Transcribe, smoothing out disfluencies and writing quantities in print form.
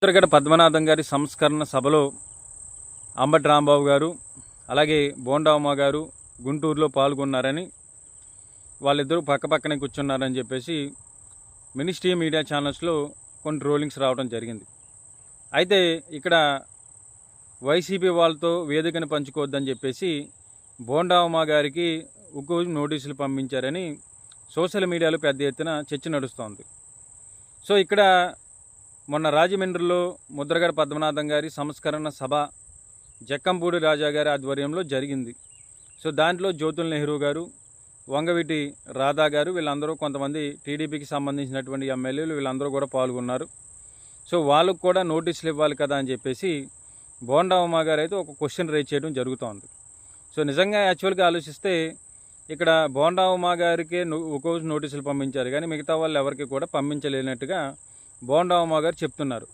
ముద్రగడ పద్మనాభం గారి సంస్కరణ సభలో అంబటి రాంబాబు గారు అలాగే బోండా ఉమ్మ గారు గుంటూరులో పాల్గొన్నారని, వాళ్ళిద్దరూ పక్కపక్కనే కూర్చున్నారని చెప్పేసి మినిస్ట్రీ మీడియా ఛానల్స్లో కొన్ని ట్రోలింగ్స్ రావడం జరిగింది. అయితే ఇక్కడ వైసీపీ వాళ్ళతో వేదికను పంచుకోవద్దని చెప్పేసి బోండా ఉమ్మ గారికి ఉక్కు నోటీసులు పంపించారని సోషల్ మీడియాలో పెద్ద ఎత్తున చర్చ నడుస్తోంది. సో ఇక్కడ మొన్న రాజమండ్రిలో ముద్రగడ పద్మనాభం గారి సంస్కరణ సభ జక్కంపూడి రాజా గారి ఆధ్వర్యంలో జరిగింది. సో దాంట్లో జ్యోతుల్ నెహ్రూ గారు, వంగవీటి రాధా గారు, వీళ్ళందరూ కొంతమంది టీడీపీకి సంబంధించినటువంటి ఎమ్మెల్యేలు వీళ్ళందరూ కూడా పాల్గొన్నారు. సో వాళ్ళకు కూడా నోటీసులు ఇవ్వాలి కదా అని చెప్పేసి బోండా ఉమ్మ గారు అయితే ఒక క్వశ్చన్ రైజ్ చేయడం జరుగుతోంది. సో నిజంగా యాక్చువల్గా ఆలోచిస్తే ఇక్కడ బోండా ఉమ్మ గారికే ఒక నోటీసులు పంపించారు, కానీ మిగతా వాళ్ళు ఎవరికి కూడా పంపించలేనట్టుగా బోండా ఉమ్మ గారు చెప్తున్నారు.